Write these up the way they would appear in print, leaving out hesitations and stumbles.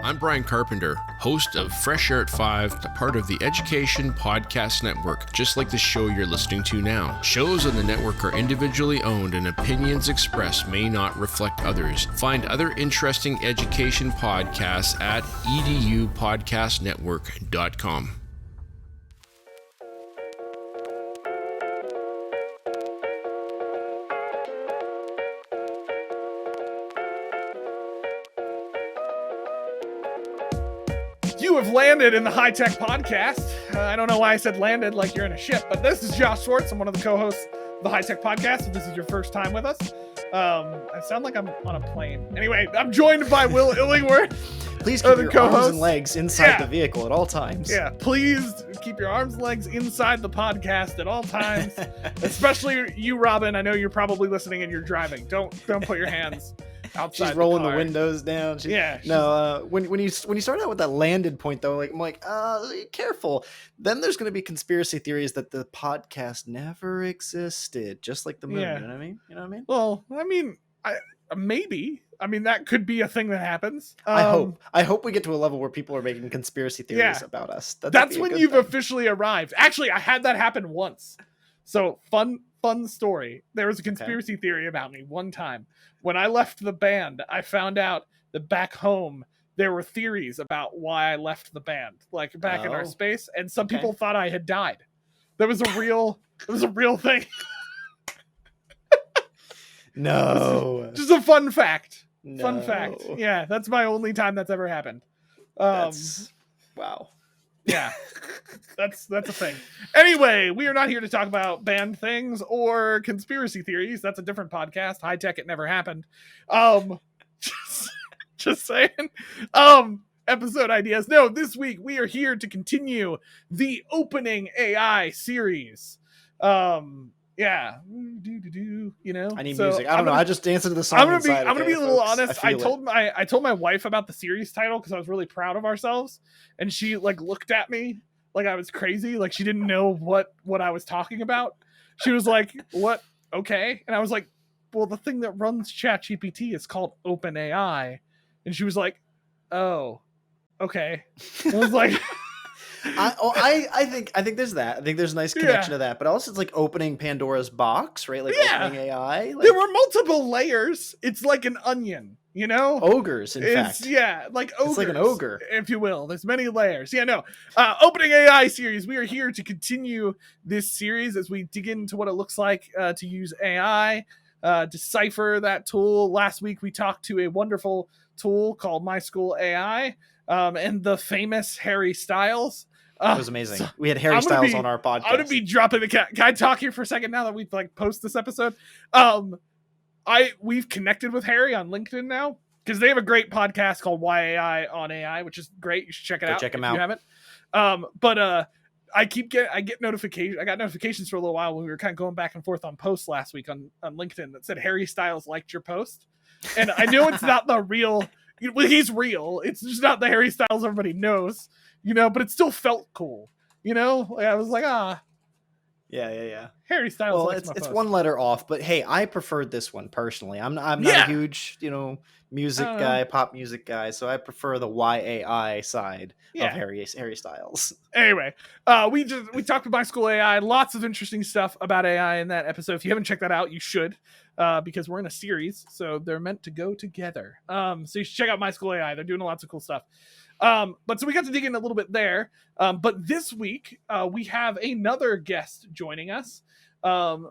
I'm Brian Carpenter, host of Fresh Air at 5, a part of the Education Podcast Network, just like the show you're listening to now. Shows on the network are individually owned and opinions expressed may not reflect others. Find other interesting education podcasts at edupodcastnetwork.com. You have landed in the HiTech Podcast. I don't know why I said landed like you're in a ship, but this is Josh Schwartz. I'm one of the co-hosts of the HiTech Podcast. If this is your first time with us, I sound like I'm on a plane. Anyway, I'm joined by Will Illingworth. Please keep your arms and legs inside the vehicle at all times. Yeah, please keep your arms and legs inside the podcast at all times. Especially you, Robin. I know you're probably listening and you're driving. Don't put your hands outside. She's rolling the windows down. When you start out with that landed point though, I'm like, careful. Then there's going to be conspiracy theories that the podcast never existed, just like the moon. Yeah. You know what I mean? Well, maybe. That could be a thing that happens. I hope we get to a level where people are making conspiracy theories about us. That's when you've officially arrived. Actually, I had that happen once. So fun story. There was a conspiracy theory about me one time. When I left the band, I found out that back home there were theories about why I left the band, like back in our space, and some people thought I had died. That was a real thing. No. Just a fun fact. No. Fun fact. Yeah, that's my only time that's ever happened. Wow. Yeah, that's a thing. Anyway, we are not here to talk about band things or conspiracy theories. That's a different podcast. HiTech, it never happened. Just saying. Episode ideas. No, this week we are here to continue the opening AI series. Yeah, I need music. I don't know. I just danced into the song. I'm gonna be a little honest. I told my wife about the series title because I was really proud of ourselves, and she looked at me like I was crazy, like she didn't know what I was talking about. She was like, "What? Okay," and I was like, "Well, the thing that runs ChatGPT is called OpenAI," and she was like, "Oh, okay." I was like. I think there's that. I think there's a nice connection to that, but also it's like opening Pandora's box, right? Like opening AI. There were multiple layers. It's like an onion, Ogres, in fact. Yeah, like ogres. It's like an ogre, if you will. There's many layers. Yeah, no. Opening AI series. We are here to continue this series as we dig into what it looks like to use AI, decipher that tool. Last week we talked to a wonderful tool called My School AI, and the famous Harry Styles. It was amazing. So we had Harry Styles on our podcast. I'm going to be dropping the cat. Can I talk here for a second now that we've post this episode? We've connected with Harry on LinkedIn now because they have a great podcast called Why AI on AI, which is great. You should check it out. Check them out. If you haven't. I get notifications. I got notifications for a little while when we were kind of going back and forth on posts last week on LinkedIn that said Harry Styles liked your post. And I know it's not the real, he's real. It's just not the Harry Styles everybody knows. But it still felt cool. I was like, Yeah. Harry Styles. Well, it's one letter off, but hey, I preferred this one personally. I'm not a huge, music guy, pop music guy, so I prefer the YAI side of Harry Styles. Anyway, we talked with My School AI. Lots of interesting stuff about AI in that episode. If you haven't checked that out, you should, because we're in a series, so they're meant to go together. So you should check out My School AI. They're doing lots of cool stuff. But so we got to dig in a little bit there. But this week, we have another guest joining us.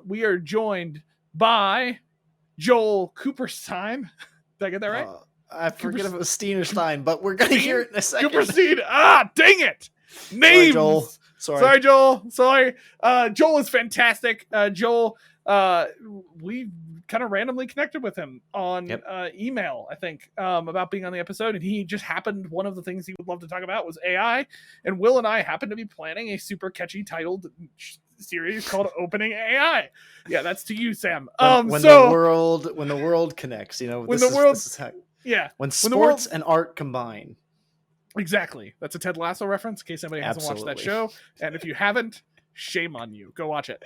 We are joined by Joel Kupperstein. Did I get that right? I forget if it was Steen or Stein, but we're going to hear it in a second. Kupperstein. Dang it. Names. Sorry, Joel. Sorry. Joel is fantastic. Joel, we kind of randomly connected with him on email, I think, about being on the episode, and he just happened, one of the things he would love to talk about was AI, and Will and I happen to be planning a super catchy titled series called Opening AI. Yeah, that's to you, Sam. When the world connects, when sports and art combine. Exactly. That's a Ted Lasso reference in case anybody hasn't watched that show, and if you haven't, shame on you. Go watch it.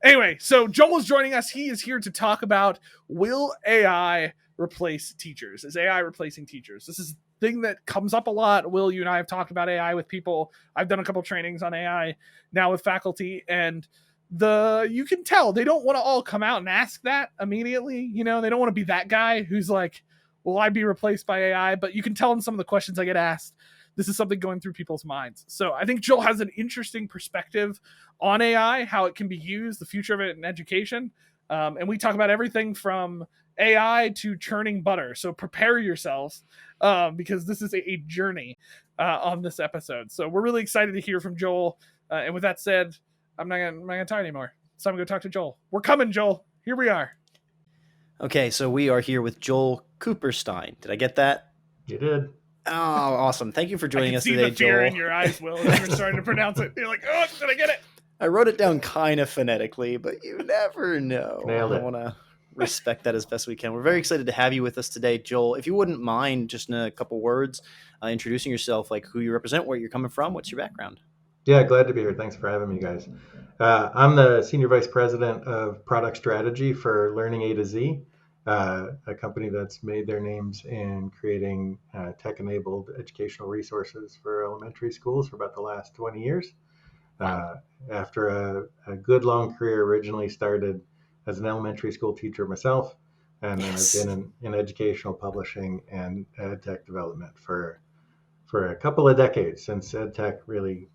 Anyway, so Joel is joining us. He is here to talk about, will AI replace teachers? Is AI replacing teachers? This is thing that comes up a lot. Will, you and I have talked about AI with people. I've done a couple trainings on AI now with faculty, and you can tell they don't want to all come out and ask that immediately. They don't want to be that guy who's like, will I be replaced by AI? But you can tell in some of the questions I get asked, this is something going through people's minds. So I think Joel has an interesting perspective on AI, how it can be used, the future of it in education. And we talk about everything from AI to churning butter. So prepare yourselves because this is a journey on this episode. So we're really excited to hear from Joel. And with that said, I'm not gonna talk anymore. So I'm gonna go talk to Joel. We're coming, Joel. Here we are. Okay, so we are here with Joel Kupperstein. Did I get that? You did. Oh, awesome. Thank you for joining us today, Joel. I can see the fear in your eyes, Will, as you were starting to pronounce it. You're like, oh, did I get it? I wrote it down kind of phonetically, but you never know. Nailed it. I want to respect that as best we can. We're very excited to have you with us today, Joel. If you wouldn't mind, just in a couple words, introducing yourself, like who you represent, where you're coming from, what's your background? Yeah, glad to be here. Thanks for having me, guys. I'm the Senior Vice President of Product Strategy for Learning A to Z, a company that's made their names in creating tech-enabled educational resources for elementary schools for about the last 20 years. After a good long career, originally started as an elementary school teacher myself, and then I've been in educational publishing and ed tech development for a couple of decades, since ed tech really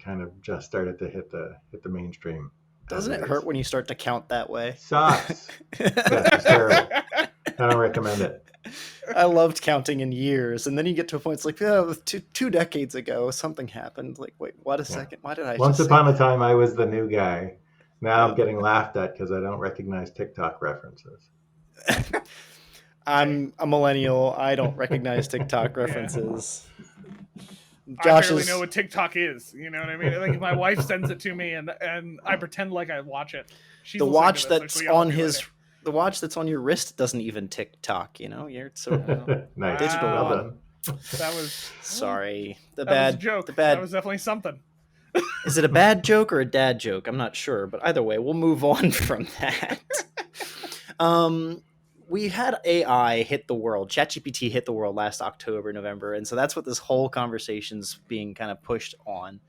kind of just started to hit the mainstream. Doesn't it hurt when you start to count that way? Sucks. Yeah, it's terrible. I don't recommend it. I loved counting in years, and then you get to a point, it's like, oh, two decades ago, something happened. Like, wait, what a second? Why did I Once upon a time, I was the new guy. Now I'm getting laughed at because I don't recognize TikTok references. I'm a millennial. I don't recognize TikTok references. Josh, I barely know what TikTok is. You know what I mean? Like, my wife sends it to me, and I pretend like I watch it. She's the watch that's on the watch that's on your wrist doesn't even TikTok. You're so nice. Digital. Well done. That was sorry. Was a joke. That was definitely something. Is it a bad joke or a dad joke? I'm not sure, but either way, we'll move on from that. We had AI hit the world. ChatGPT hit the world last October, November. And so that's what this whole conversation's being kind of pushed on.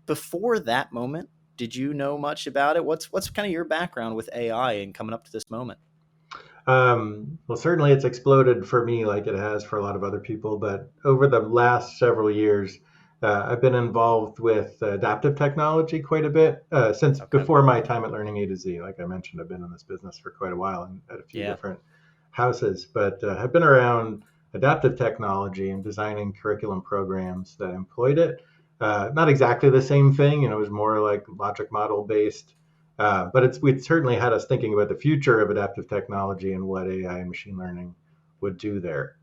Before that moment, did you know much about it? What's kind of your background with AI and coming up to this moment? Well, certainly it's exploded for me like it has for a lot of other people. But over the last several years, I've been involved with adaptive technology quite a bit since before my time at Learning A to Z. Like I mentioned, I've been in this business for quite a while and at a few different houses, but I've been around adaptive technology and designing curriculum programs that employed it. Not exactly the same thing, it was more like logic model based, but it certainly had us thinking about the future of adaptive technology and what AI and machine learning would do there.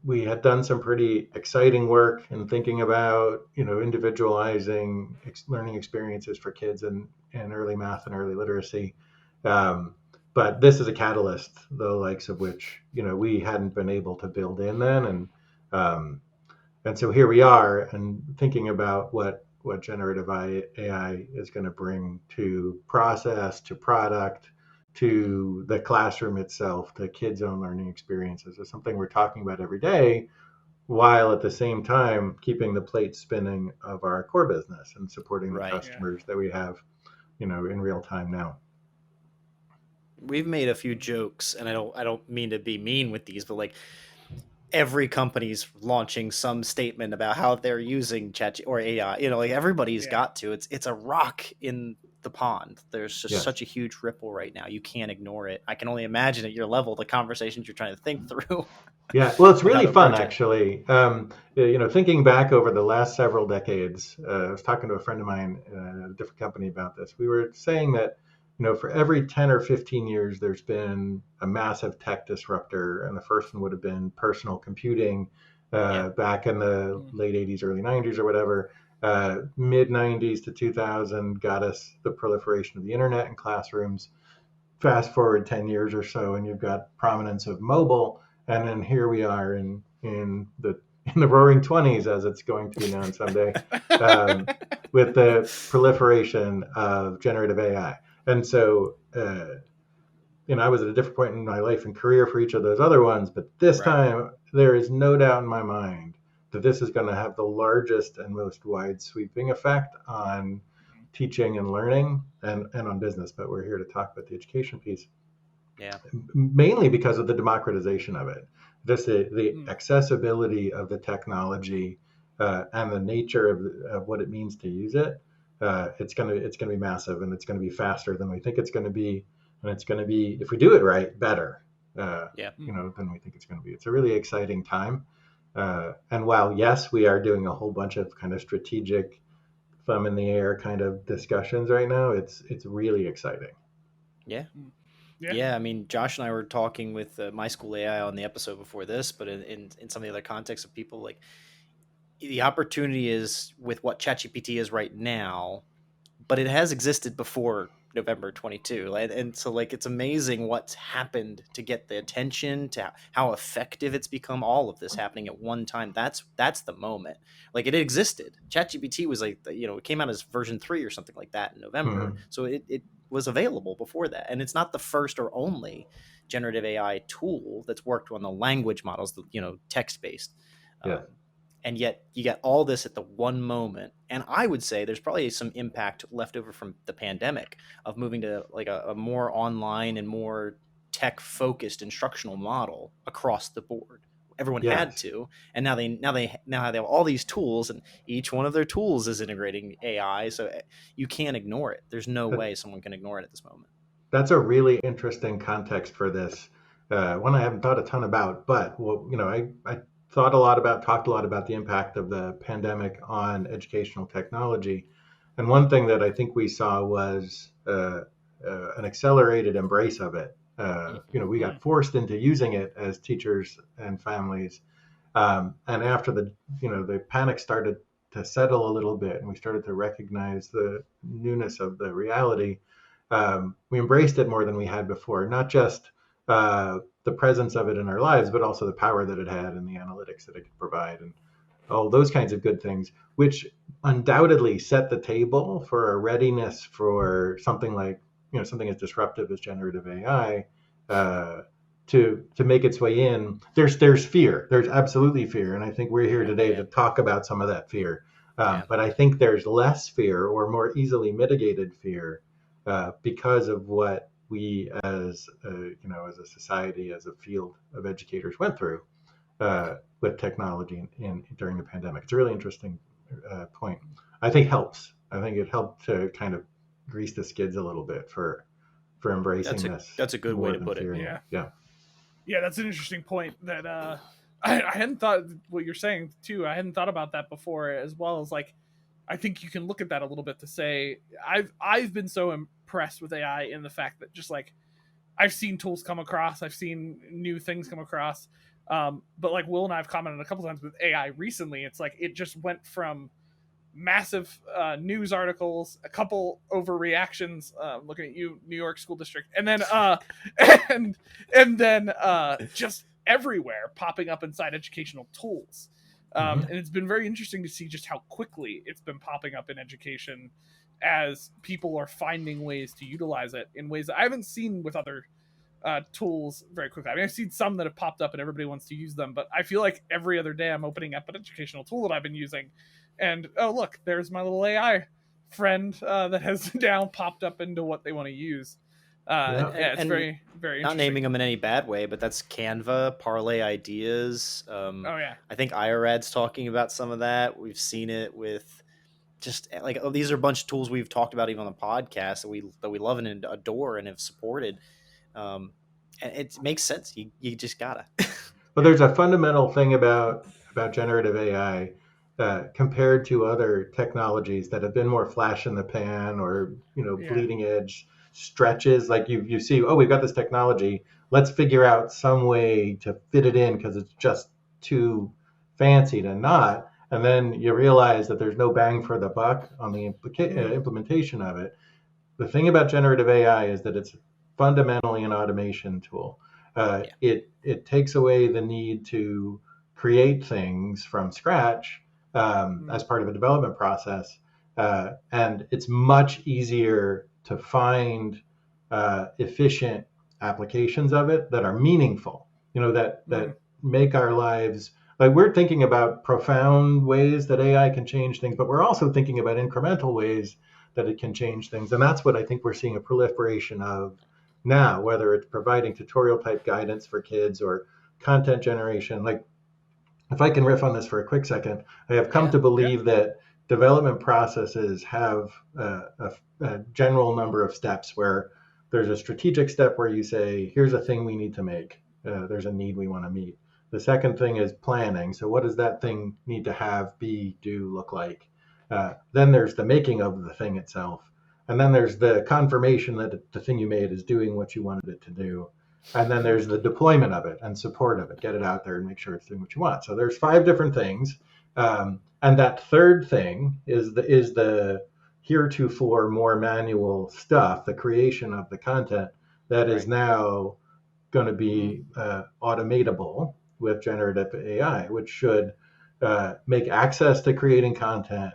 We had done some pretty exciting work in thinking about, individualizing learning experiences for kids in early math and early literacy. But this is a catalyst, the likes of which, we hadn't been able to build in then. And so here we are and thinking about what generative AI is going to bring to process, to product, to the classroom itself, to kids' own learning experiences. Is something we're talking about every day, while at the same time keeping the plate spinning of our core business and supporting the customers that we have, in real time now. We've made a few jokes, and I don't mean to be mean with these, but like every company's launching some statement about how they're using chat or AI. Like everybody's got to. It's a rock in the pond. There's just such a huge ripple right now. You can't ignore it. I can only imagine at your level the conversations you're trying to think through. Yeah, well, it's really fun actually. Thinking back over the last several decades, I was talking to a friend of mine at a different company about this. We were saying that for every 10 or 15 years, there's been a massive tech disruptor, and the first one would have been personal computing back in the late 80s, early 90s or whatever. Mid 90s to 2000 got us the proliferation of the internet in classrooms. Fast forward 10 years or so, and you've got prominence of mobile, and then here we are in the roaring 20s, as it's going to be known someday, with the proliferation of generative AI. And so I was at a different point in my life and career for each of those other ones, but this time there is no doubt in my mind that this is going to have the largest and most wide sweeping effect on teaching and learning and on business. But we're here to talk about the education piece. Yeah. Mainly because of the democratization of it, just the accessibility of the technology and the nature of what it means to use it. It's gonna be massive, and it's gonna be faster than we think it's gonna be, and it's gonna be, if we do it right, better. Than we think it's gonna be. It's a really exciting time. And while yes, we are doing a whole bunch of kind of strategic, thumb in the air kind of discussions right now, it's really exciting. Yeah, I mean, Josh and I were talking with My School AI on the episode before this, but in some of the other contexts of people, like the opportunity is with what ChatGPT is right now, but it has existed before November 22. And so like, it's amazing what's happened to get the attention, to how effective it's become, all of this happening at one time. That's the moment. Like, it existed. ChatGPT was like, it came out as version 3 or something like that in November. Mm-hmm. So it was available before that. And it's not the first or only generative AI tool that's worked on the language models, text-based. Yeah. And yet you get all this at the one moment. And I would say there's probably some impact left over from the pandemic of moving to like a more online and more tech-focused instructional model across the board. Everyone had to, and now they have all these tools, and each one of their tools is integrating AI. So you can't ignore it. There's no way someone can ignore it at this moment. That's a really interesting context for this. One I haven't thought a ton about, but I talked a lot about the impact of the pandemic on educational technology. And one thing that I think we saw was an accelerated embrace of it. We got forced into using it as teachers and families. And after the panic started to settle a little bit and we started to recognize the newness of the reality, we embraced it more than we had before, not just the presence of it in our lives, but also the power that it had and the analytics that it could provide and all those kinds of good things, which undoubtedly set the table for a readiness for something like, something as disruptive as generative AI to make its way in. There's fear. There's absolutely fear. And I think we're here today to talk about some of that fear. But I think there's less fear or more easily mitigated fear because of what we as a society, as a field of educators went through with technology during the pandemic. It's a really interesting point. I think it helped to kind of grease the skids a little bit for embracing this. That's a good way to put it. Yeah, that's an interesting point that I hadn't thought what you're saying too. I hadn't thought about that before, as well as like, I think you can look at that a little bit to say I've been so impressed with AI in the fact that just like I've seen tools come across, I've seen new things come across, but like Will and I have commented a couple times with AI recently, it's like it just went from massive news articles, a couple overreactions, looking at you, New York school district, and then and then just everywhere popping up inside educational tools. And it's been very interesting to see just how quickly it's been popping up in education as people are finding ways to utilize it in ways that I haven't seen with other tools very quickly. I mean, I've seen some that have popped up and everybody wants to use them, but I feel like every other day I'm opening up an educational tool that I've been using and, oh, look, there's my little AI friend that has now popped up into what they want to use. It's very, very interesting. Not naming them in any bad way, but that's Canva, Parlay Ideas. I think IRAD's talking about some of that. We've seen it with just like, these are a bunch of tools we've talked about even on the podcast that we love and adore and have supported. And it makes sense. You just gotta. Well, there's a fundamental thing about generative AI compared to other technologies that have been more flash in the pan or bleeding edge stretches. Like you see, we've got this technology, let's figure out some way to fit it in because it's just too fancy to not, and then you realize that there's no bang for the buck on the implementation of it. The thing about generative AI is that it's fundamentally an automation tool. It takes away the need to create things from scratch as part of a development process, and it's much easier to find efficient applications of it that are meaningful, that make our lives, like, we're thinking about profound ways that AI can change things, but we're also thinking about incremental ways that it can change things. And that's what I think we're seeing a proliferation of now, whether it's providing tutorial type guidance for kids or content generation. Like, if I can riff on this for a quick second, I have come to believe that development processes have a general number of steps, where there's a strategic step where you say, here's a thing we need to make. There's a need we want to meet. The second thing is planning. So what does that thing need to have, be, do, look like? Then there's the making of the thing itself. And then there's the confirmation that the thing you made is doing what you wanted it to do. And then there's the deployment of it and support of it, get it out there and make sure it's doing what you want. So there's 5 different things. And that third thing is the heretofore more manual stuff, the creation of the content that is now going to be automatable with generative AI, which should make access to creating content,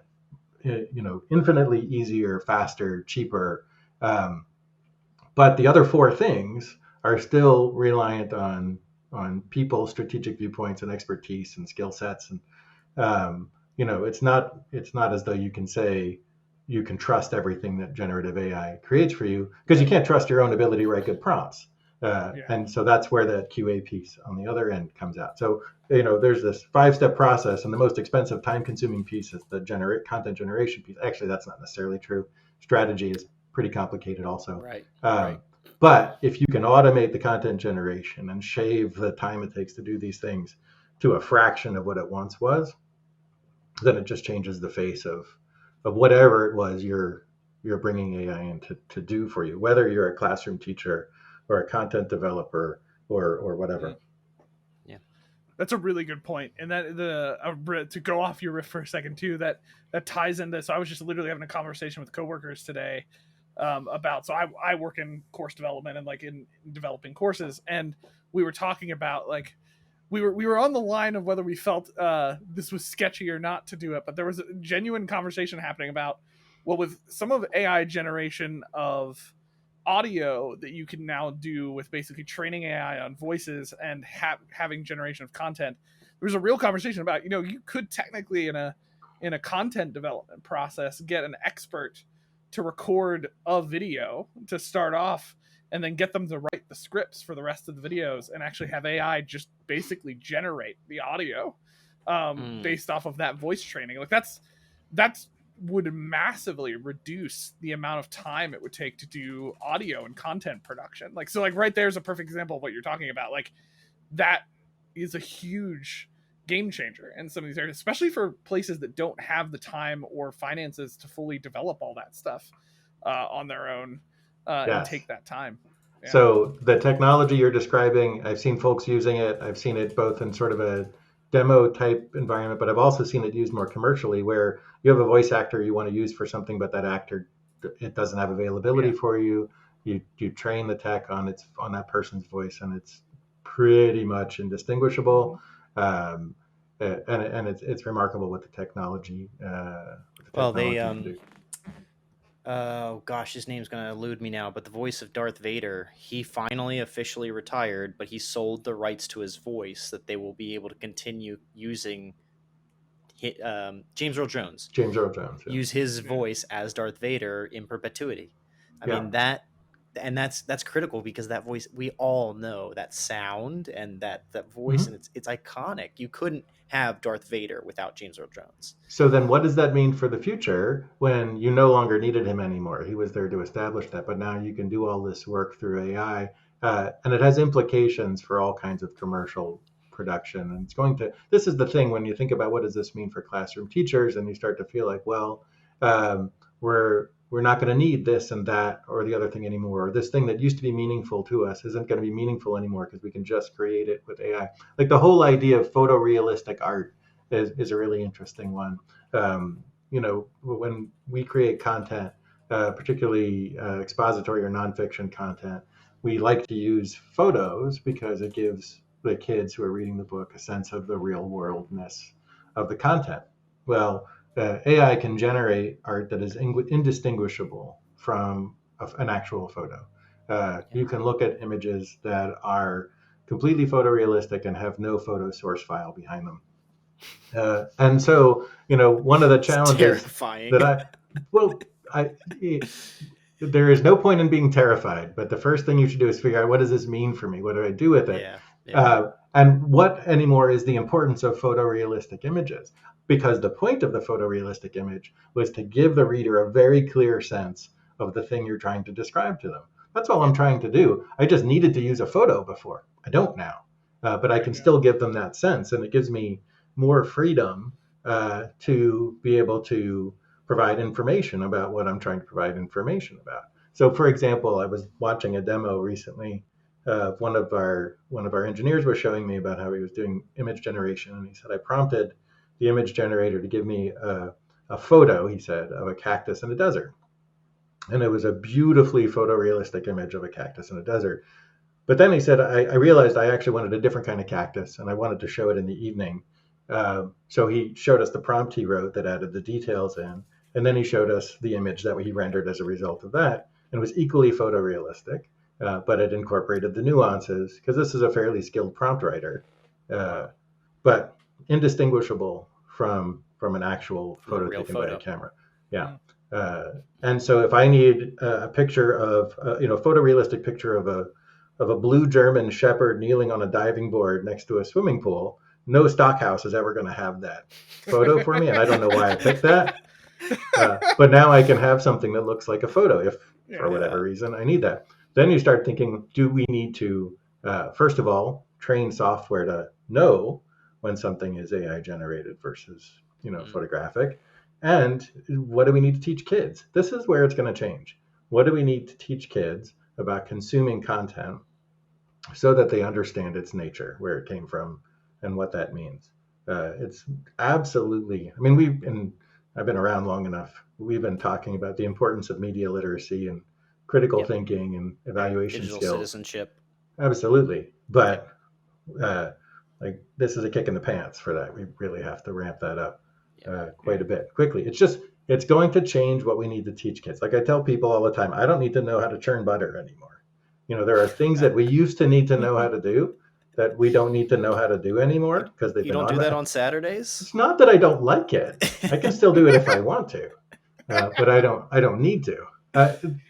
infinitely easier, faster, cheaper. But the other 4 things are still reliant on people's strategic viewpoints and expertise and skill sets. And it's not as though you can say you can trust everything that generative AI creates for you, because you can't trust your own ability to write good prompts. And so that's where that QA piece on the other end comes out. So, there's this 5-step process, and the most expensive, time-consuming piece is the content generation piece. Actually, that's not necessarily true. Strategy is pretty complicated also. Right. But if you can automate the content generation and shave the time it takes to do these things to a fraction of what it once was, then it just changes the face of whatever it was you're bringing AI in to do for you, whether you're a classroom teacher or a content developer or whatever. Yeah, that's a really good point. And that to go off your riff for a second too, that ties into. So I was just literally having a conversation with coworkers today about. So I work in course development and like in developing courses, and we were talking about like we were on the line of whether we felt this was sketchy or not to do it, but there was a genuine conversation happening about, well, with some of AI generation of audio that you can now do with basically training AI on voices and having generation of content, there's a real conversation about, you could technically in a content development process get an expert to record a video to start off and then get them to write the scripts for the rest of the videos and actually have AI just basically generate the audio based off of that voice training. Like that's would massively reduce the amount of time it would take to do audio and content production. Like, so like right there's a perfect example of what you're talking about. Like that is a huge game changer in some of these areas, especially for places that don't have the time or finances to fully develop all that stuff on their own and take that time. Yeah. So the technology you're describing, I've seen folks using it. I've seen it both in sort of a demo type environment, but I've also seen it used more commercially, where you have a voice actor you want to use for something, but that actor, it doesn't have availability for you. You train the tech on that person's voice, and it's pretty much indistinguishable. And it's remarkable what the technology. Oh gosh, his name's gonna elude me now, but the voice of Darth Vader, he finally officially retired, but he sold the rights to his voice that they will be able to continue using. James Earl Jones. Use his voice as Darth Vader in perpetuity. I mean that's critical, because that voice, we all know that sound and that voice, and it's iconic. You couldn't have Darth Vader without James Earl Jones. So then what does that mean for the future when you no longer needed him anymore? He was there to establish that, but now you can do all this work through AI, and it has implications for all kinds of commercial production. And this is the thing, when you think about what does this mean for classroom teachers, and you start to feel like, well, we're not going to need this and that or the other thing anymore. Or this thing that used to be meaningful to us isn't going to be meaningful anymore because we can just create it with AI. Like the whole idea of photorealistic art is a really interesting one. When we create content, particularly expository or nonfiction content, we like to use photos because it gives the kids who are reading the book a sense of the real worldness of the content. Well, AI can generate art that is indistinguishable from an actual photo. You can look at images that are completely photorealistic and have no photo source file behind them. And so, one of the challenges terrifying. there is no point in being terrified, but the first thing you should do is figure out, what does this mean for me? What do I do with it? And what anymore is the importance of photorealistic images? Because the point of the photorealistic image was to give the reader a very clear sense of the thing you're trying to describe to them. That's all I'm trying to do. I just needed to use a photo before. I don't now, but I can still give them that sense, and it gives me more freedom to be able to provide information about what I'm trying to provide information about. So, for example, I was watching a demo recently. One of our engineers was showing me about how he was doing image generation, and he said, I prompted the image generator to give me a photo, he said, of a cactus in a desert. And it was a beautifully photorealistic image of a cactus in a desert. But then he said, I realized I actually wanted a different kind of cactus, and I wanted to show it in the evening. So he showed us the prompt he wrote that added the details in, and then he showed us the image that he rendered as a result of that, and it was equally photorealistic, but it incorporated the nuances, because this is a fairly skilled prompt writer, but indistinguishable from an actual photo taken by a camera. Yeah. And so if I need a picture of, a photorealistic picture of a blue German shepherd kneeling on a diving board next to a swimming pool, no stockhouse is ever going to have that photo for me, and I don't know why I picked that. But now I can have something that looks like a photo if, for whatever reason, I need that. Then you start thinking, do we need to, first of all, train software to know when something is AI generated versus, photographic? And what do we need to teach kids? This is where it's going to change. What do we need to teach kids about consuming content so that they understand its nature, where it came from, and what that means? It's absolutely, I've been around long enough. We've been talking about the importance of media literacy and critical thinking and evaluation digital skills. Citizenship. Absolutely. But this is a kick in the pants for that. We really have to ramp that up quite a bit quickly. It's going to change what we need to teach kids. Like I tell people all the time, I don't need to know how to churn butter anymore. There are things that we used to need to know how to do that we don't need to know how to do anymore because they've been. You don't do that on Saturdays? It's not that I don't like it. I can still do it if I want to, but I don't need to.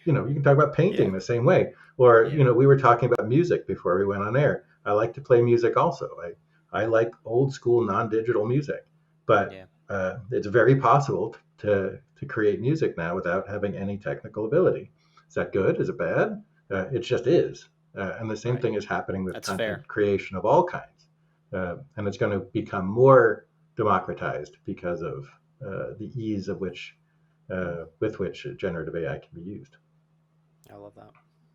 You can talk about painting the same way, or we were talking about music before we went on air. I like to play music also. I like old school non-digital music, but it's very possible to create music now without having any technical ability. Is that good? Is it bad? It just is. And the same thing is happening with content creation of all kinds. And it's going to become more democratized because of the ease of with which generative AI can be used. I love that.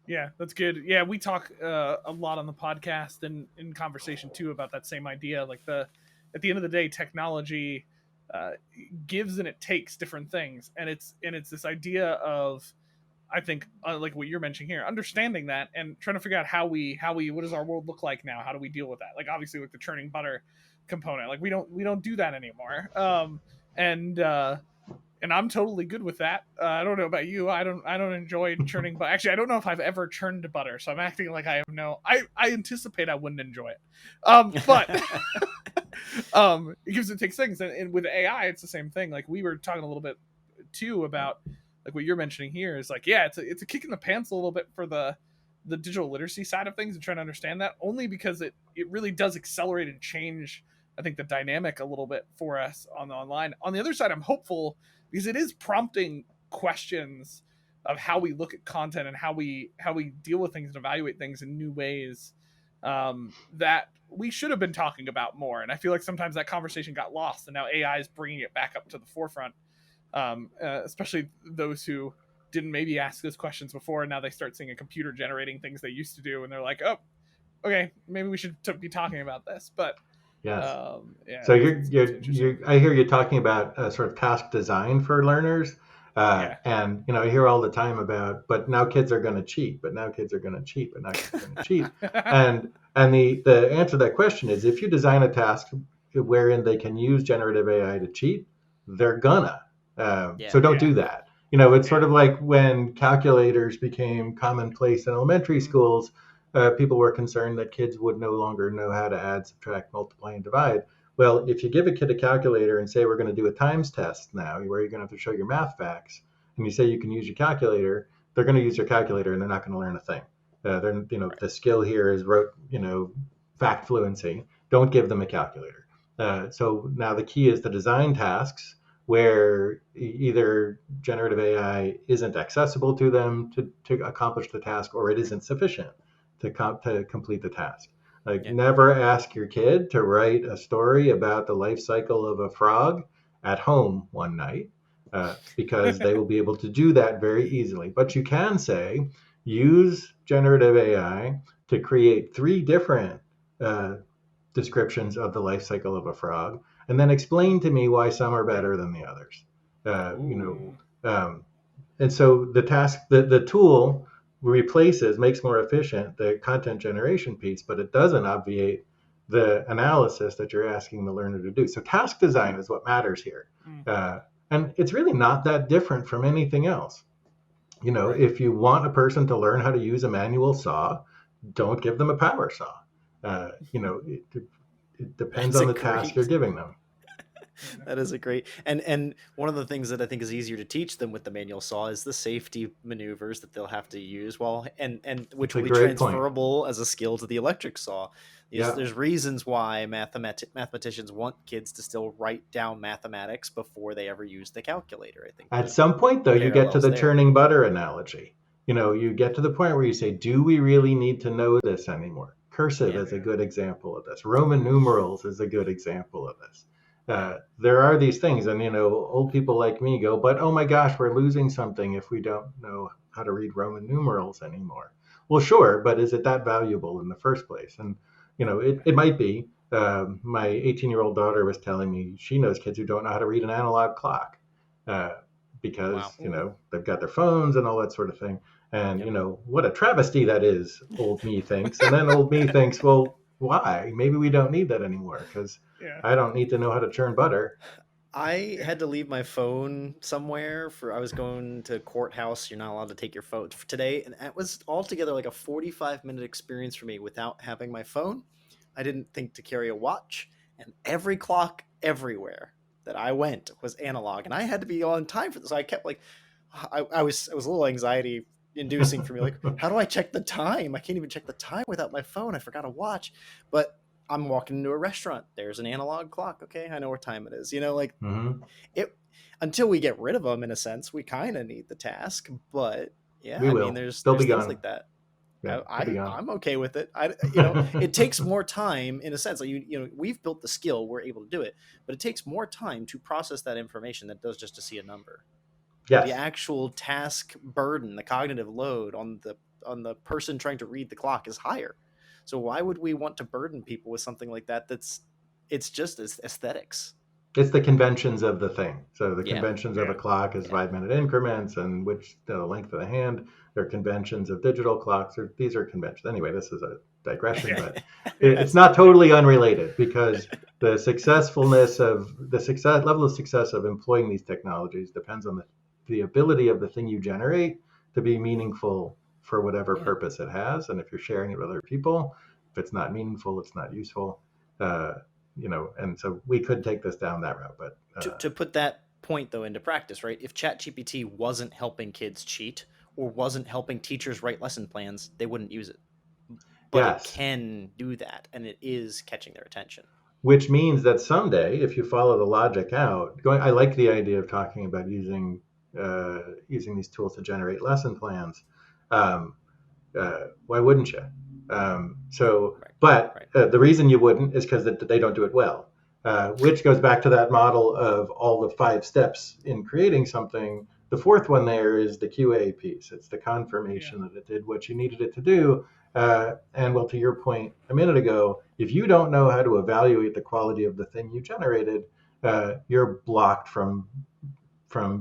Yeah, that's good. Yeah, we talk a lot on the podcast and in conversation too about that same idea. Like at the end of the day, technology gives and it takes different things, and it's this idea of, I think, like what you're mentioning here, understanding that and trying to figure out how we what does our world look like now? How do we deal with that? Like obviously with the churning butter component, like we don't do that anymore. And I'm totally good with that. I don't know about you. I don't enjoy churning butter. Actually, I don't know if I've ever churned butter, so I'm acting like I have no. I anticipate I wouldn't enjoy it. But it gives and takes things, and with AI, it's the same thing. Like we were talking a little bit too about, like what you're mentioning here is like, it's a kick in the pants a little bit for the digital literacy side of things and trying to understand that, only because it really does accelerate and change, I think, the dynamic a little bit for us on the online. On the other side, I'm hopeful because it is prompting questions of how we look at content and how we deal with things and evaluate things in new ways that we should have been talking about more. And I feel like sometimes that conversation got lost, and now AI is bringing it back up to the forefront. Especially those who didn't maybe ask those questions before, and now they start seeing a computer generating things they used to do, and they're like, oh, okay, maybe we should be talking about this. But yes. So I hear you talking about sort of task design for learners, and I hear all the time about, but now kids are going to cheat, but now kids are going to cheat, but now kids are going to cheat, and the answer to that question is, if you design a task wherein they can use generative AI to cheat, they're gonna. So don't do that. It's sort of like when calculators became commonplace in elementary schools, people were concerned that kids would no longer know how to add, subtract, multiply, and divide. Well, if you give a kid a calculator and say we're going to do a times test now, where you're going to have to show your math facts, and you say you can use your calculator, they're going to use your calculator and they're not going to learn a thing. The skill here is fact fluency. Don't give them a calculator. So now the key is to design tasks where either generative AI isn't accessible to them to accomplish the task, or it isn't sufficient to complete the task. Never ask your kid to write a story about the life cycle of a frog at home one night, because they will be able to do that very easily. But you can say, use generative AI to create 3 different descriptions of the life cycle of a frog, and then explain to me why some are better than the others. And so the task, the tool makes more efficient the content generation piece, but it doesn't obviate the analysis that you're asking the learner to do. So task design is what matters here. And it's really not that different from anything else. If you want a person to learn how to use a manual saw, don't give them a power saw. It depends on the task you're giving them. That is a great, and one of the things that I think is easier to teach them with the manual saw is the safety maneuvers that they'll have to use and which will be transferable as a skill to the electric saw. There's reasons why mathematicians want kids to still write down mathematics before they ever use the calculator. I think at some point though, you get to the churning butter analogy. You get to the point where you say, do we really need to know this anymore? Cursive is a good example of this. Roman numerals is a good example of this. There are these things, and old people like me go, but oh my gosh, we're losing something if we don't know how to read Roman numerals anymore. Well, sure, but is it that valuable in the first place? And it might be. My 18-year-old daughter was telling me she knows kids who don't know how to read an analog clock because they've got their phones and all that sort of thing. And what a travesty that is, old me thinks. And then old me thinks, well, why? Maybe we don't need that anymore, because I don't need to know how to churn butter. I had to leave my phone somewhere I was going to courthouse. You're not allowed to take your phone today. And that was altogether like a 45-minute experience for me without having my phone. I didn't think to carry a watch, and every clock everywhere that I went was analog, and I had to be on time for this. So I kept I was a little anxiety inducing for me. Like, how do I check the time? I can't even check the time without my phone. I forgot a watch. But I'm walking into a restaurant. There's an analog clock. Okay, I know what time it is. It until we get rid of them, in a sense, we kind of need the task. But there's things like that. Yeah, I'm okay with it. It takes more time in a sense. Like we've built the skill, we're able to do it, but it takes more time to process that information than it does just to see a number. Yes. The actual task burden, the cognitive load on the person trying to read the clock is higher. So why would we want to burden people with something like that? It's just aesthetics. It's the conventions of the thing. So the conventions of a clock is 5-minute increments, and the length of the hand. There are conventions of digital clocks. These are conventions. Anyway, this is a digression, but it's not totally unrelated, because the level of success of employing these technologies depends on the ability of the thing you generate to be meaningful for whatever purpose it has. And if you're sharing it with other people, if it's not meaningful, it's not useful. And so we could take this down that route. But to put that point though into practice, right? If ChatGPT wasn't helping kids cheat or wasn't helping teachers write lesson plans, they wouldn't use it. But it can do that, and it is catching their attention. Which means that someday, if you follow the logic out, I like the idea of talking about using these tools to generate lesson plans. Why wouldn't you? The reason you wouldn't is because they don't do it well, which goes back to that model of all the 5 steps in creating something. The fourth one there is the QA piece. It's the confirmation that it did what you needed it to do. To your point a minute ago, if you don't know how to evaluate the quality of the thing you generated, you're blocked from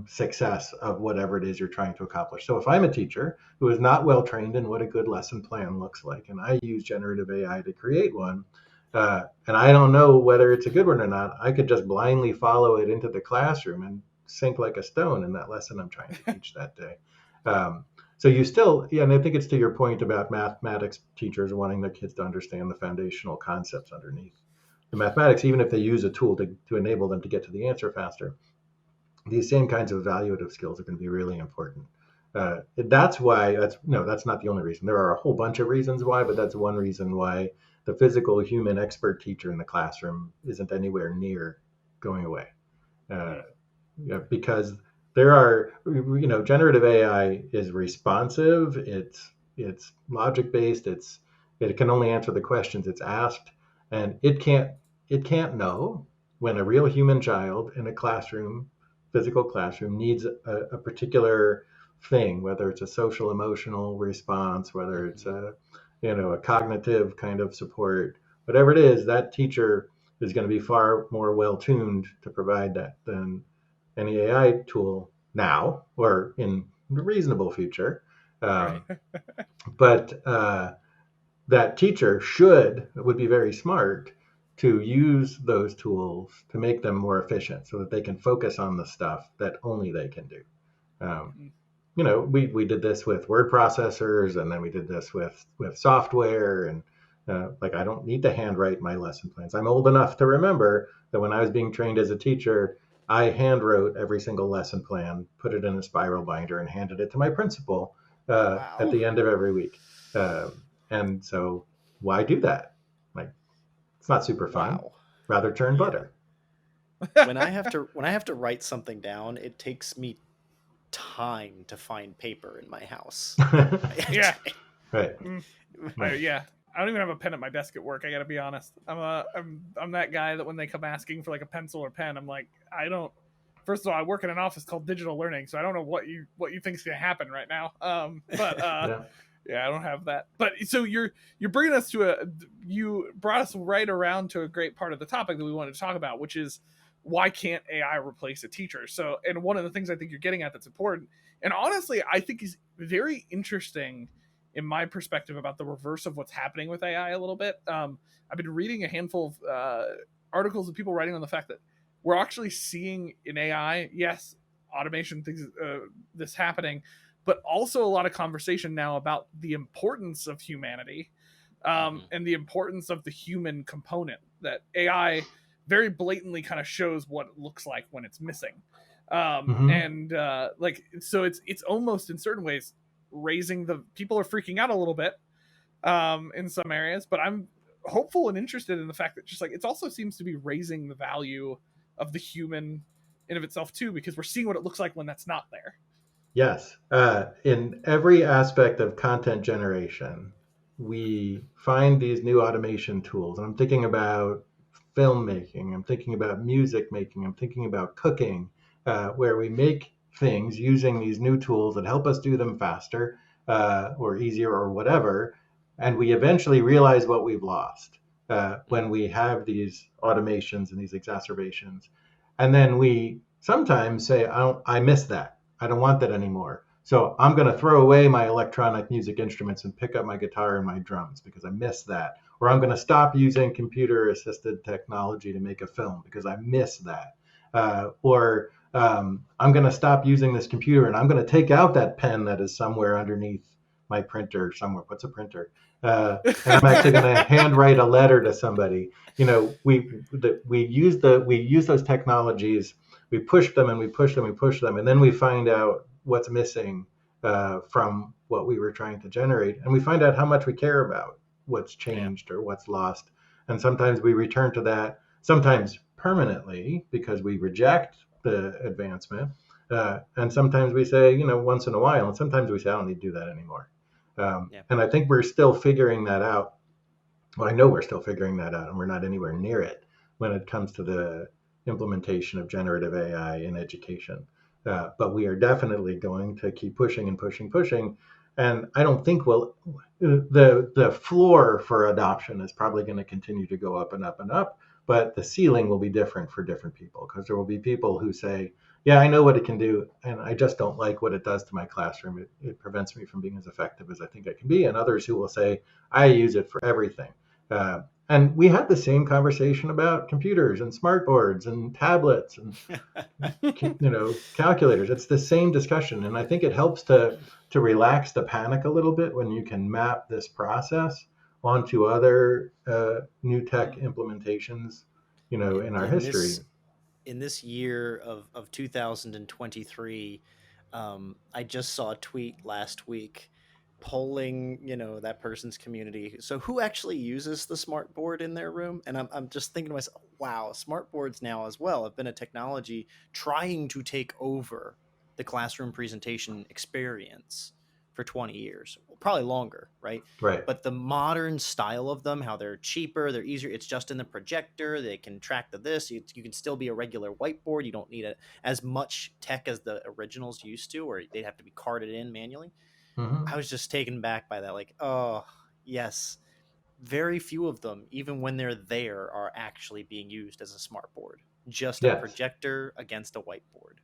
success of whatever it is you're trying to accomplish. So if I'm a teacher who is not well trained in what a good lesson plan looks like, and I use generative AI to create one, and I don't know whether it's a good one or not, I could just blindly follow it into the classroom and sink like a stone in that lesson I'm trying to teach that day. So you still, and I think it's to your point about mathematics teachers wanting their kids to understand the foundational concepts underneath the mathematics, even if they use a tool to enable them to get to the answer faster. These same kinds of evaluative skills are going to be really important. That's not the only reason. There are a whole bunch of reasons why, but that's one reason why the physical human expert teacher in the classroom isn't anywhere near going away. Because there are, generative AI is responsive. It's logic based. It can only answer the questions it's asked, and it can't know when a real human child in a classroom, physical classroom, needs a particular thing, whether it's a social emotional response, whether it's a cognitive kind of support, whatever it is, that teacher is going to be far more well tuned to provide that than any AI tool now or in the reasonable future. But that teacher would be very smart to use those tools to make them more efficient so that they can focus on the stuff that only they can do. We did this with word processors, and then we did this with software, and I don't need to handwrite my lesson plans. I'm old enough to remember that when I was being trained as a teacher, I handwrote every single lesson plan, put it in a spiral binder, and handed it to my principal at the end of every week. And so why do that? It's not super fun. Wow. Rather churn butter. When I have to write something down, it takes me time to find paper in my house. Yeah. Right. Yeah. I don't even have a pen at my desk at work. I got to be honest. I'm that guy that when they come asking for like a pencil or pen, I'm like, I don't. First of all, I work in an office called Digital Learning, so I don't know what you think is going to happen right now. Yeah, I don't have that. But so you're bringing us you brought us right around to a great part of the topic that we wanted to talk about, which is why can't AI replace a teacher? So, and one of the things I think you're getting at that's important, and honestly, I think is very interesting in my perspective about the reverse of what's happening with AI a little bit. I've been reading a handful of articles of people writing on the fact that we're actually seeing in AI, yes, automation things, this happening, but also a lot of conversation now about the importance of humanity and the importance of the human component, that AI very blatantly kind of shows what it looks like when it's missing. And so it's almost in certain ways raising people are freaking out a little bit in some areas, but I'm hopeful and interested in the fact that just like it also seems to be raising the value of the human in of itself too, because we're seeing what it looks like when that's not there. Yes. In every aspect of content generation, we find these new automation tools. And I'm thinking about filmmaking, I'm thinking about music making, I'm thinking about cooking, where we make things using these new tools that help us do them faster or easier or whatever. And we eventually realize what we've lost when we have these automations and these exacerbations. And then we sometimes say, I miss that. I don't want that anymore. So I'm going to throw away my electronic music instruments and pick up my guitar and my drums because I miss that. Or I'm going to stop using computer assisted technology to make a film because I miss that. Or I'm going to stop using this computer and I'm going to take out that pen that is somewhere underneath my printer somewhere. What's a printer? And I'm actually going to handwrite a letter to somebody. We use those technologies. We push them and we push them, and then we find out what's missing from what we were trying to generate, and we find out how much we care about what's changed or what's lost. And sometimes we return to that, sometimes permanently because we reject the advancement, and sometimes we say, once in a while, and sometimes we say, I don't need to do that anymore. And I think we're still figuring that out. Well, I know we're still figuring that out, and we're not anywhere near it when it comes to the implementation of generative AI in education. But we are definitely going to keep pushing and pushing. And I don't think the floor for adoption is probably going to continue to go up and up and up, but the ceiling will be different for different people, because there will be people who say, yeah, I know what it can do, and I just don't like what it does to my classroom. It prevents me from being as effective as I think I can be. And others who will say, I use it for everything. and we had the same conversation about computers and smartboards and tablets and calculators. It's the same discussion, and I think it helps to relax the panic a little bit when you can map this process onto other new tech implementations, in our history. In this year of 2023, I just saw a tweet last week polling, that person's community. So who actually uses the smart board in their room? And I'm just thinking to myself, wow, smart boards now as well have been a technology trying to take over the classroom presentation experience for 20 years, probably longer, right? Right. But the modern style of them, how they're cheaper, they're easier. It's just in the projector. They can track this. You can still be a regular whiteboard. You don't need as much tech as the originals used to, or they'd have to be carded in manually. I was just taken back by that. Like, oh, yes. Very few of them, even when they're there, are actually being used as a smart board. Just a projector against a whiteboard.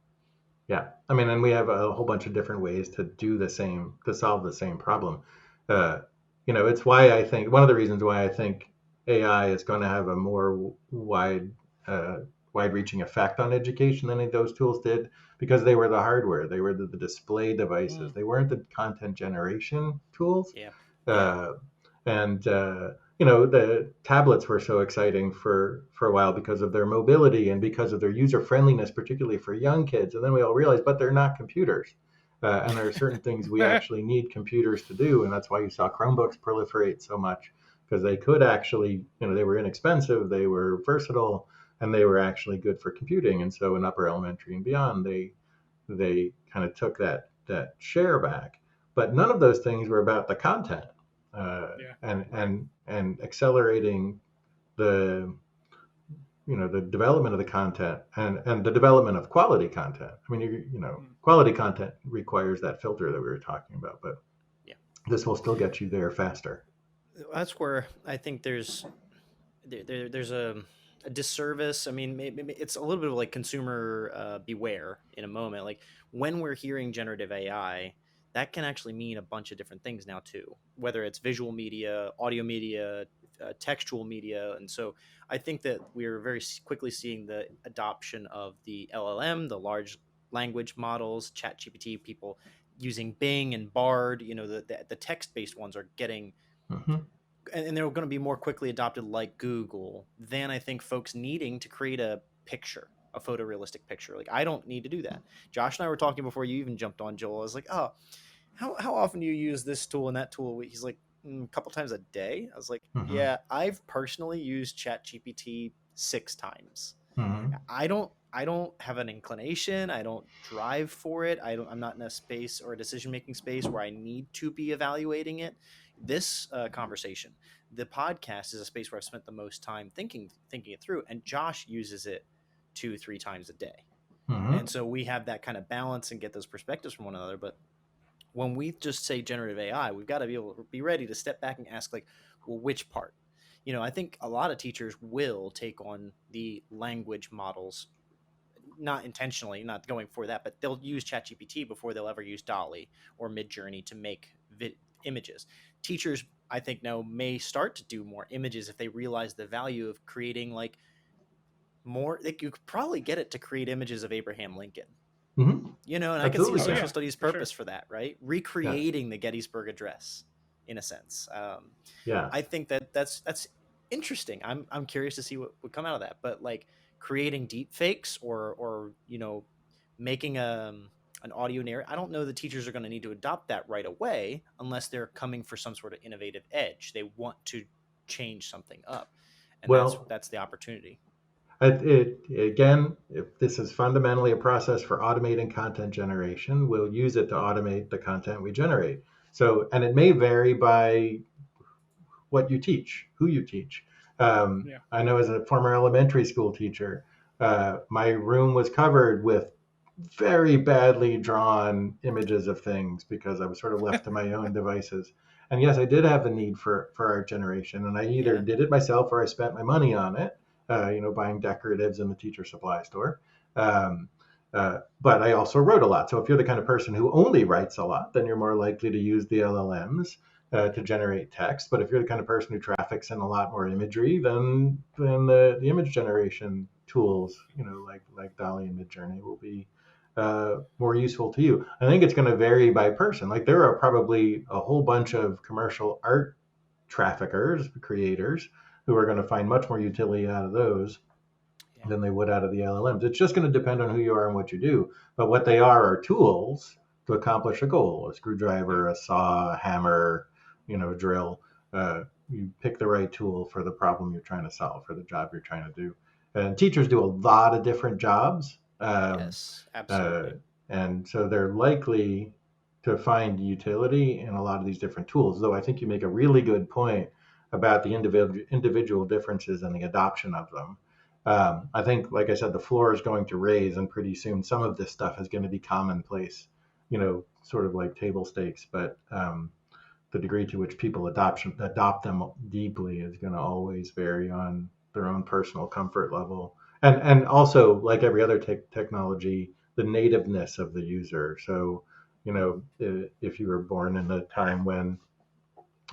Yeah. I mean, and we have a whole bunch of different ways to solve the same problem. It's why I think, one of the reasons why I think AI is going to have a more wide-reaching effect on education than any of those tools did, because they were the hardware, they were the display devices, they weren't the content generation tools. The tablets were so exciting for a while because of their mobility and because of their user friendliness, particularly for young kids. And then we all realized, but they're not computers. And there are certain things we actually need computers to do. And that's why you saw Chromebooks proliferate so much, because they could actually, they were inexpensive, they were versatile, and they were actually good for computing. And so in upper elementary and beyond, they kind of took that share back. But none of those things were about the content. And accelerating the development of the content and the development of quality content. I mean, quality content requires that filter that we were talking about, but this will still get you there faster. That's where I think there's a disservice. I mean, maybe it's a little bit of like consumer beware in a moment. Like when we're hearing generative AI, that can actually mean a bunch of different things now too, whether it's visual media, audio media, textual media. And so I think that we're very quickly seeing the adoption of the LLM, the large language models, ChatGPT, people using Bing and Bard, the text-based ones are getting, and they're going to be more quickly adopted like Google than I think folks needing to create a picture, a photorealistic picture. Like I don't need to do that. Josh and I were talking before you even jumped on, Joel. I was like, oh, how often do you use this tool and that tool? He's like, a couple times a day. I was like, yeah, I've personally used ChatGPT 6 times. I don't have an inclination. I don't drive for it. I'm not in a space or a decision-making space where I need to be evaluating it. This conversation, the podcast, is a space where I've spent the most time thinking it through. And Josh uses it 2-3 times a day. And so we have that kind of balance and get those perspectives from one another. But when we just say generative AI, we've got to be able to be ready to step back and ask, like, well, which part? I think a lot of teachers will take on the language models, not intentionally, not going for that, but they'll use ChatGPT before they'll ever use DALL-E or Midjourney to make images. Teachers, I think, now may start to do more images if they realize the value of creating like more. Like you could probably get it to create images of Abraham Lincoln. And I can see social studies purpose for that, right? Recreating the Gettysburg Address, in a sense. I think that's interesting. I'm curious to see what would come out of that. But like creating deep fakes or making an audio narrative, I don't know the teachers are going to need to adopt that right away unless they're coming for some sort of innovative edge. They want to change something up, and that's the opportunity. Again, if this is fundamentally a process for automating content generation, we'll use it to automate the content we generate. So, and it may vary by what you teach, who you teach. I know as a former elementary school teacher, my room was covered with very badly drawn images of things because I was sort of left to my own devices. And yes, I did have the need for art generation, and I either did it myself or I spent my money on it. Buying decoratives in the teacher supply store. But I also wrote a lot. So if you're the kind of person who only writes a lot, then you're more likely to use the LLMs. to generate text. But if you're the kind of person who traffics in a lot more imagery, then the image generation tools, like DALL-E and Midjourney, will be more useful to you. I think it's going to vary by person. Like there are probably a whole bunch of commercial art traffickers, creators, who are going to find much more utility out of those than they would out of the LLMs. It's just going to depend on who you are and what you do. But what they are tools to accomplish a goal: a screwdriver, a saw, a hammer, a drill. You pick the right tool for the problem you're trying to solve, for the job you're trying to do. And teachers do a lot of different jobs. Yes, absolutely. And so they're likely to find utility in a lot of these different tools. Though I think you make a really good point about the individual differences and the adoption of them. I think, like I said, the floor is going to raise, and pretty soon some of this stuff is going to be commonplace, sort of like table stakes. But the degree to which people adopt them deeply is going to always vary on their own personal comfort level. And also, like every other technology, the nativeness of the user. So, if you were born in a time when,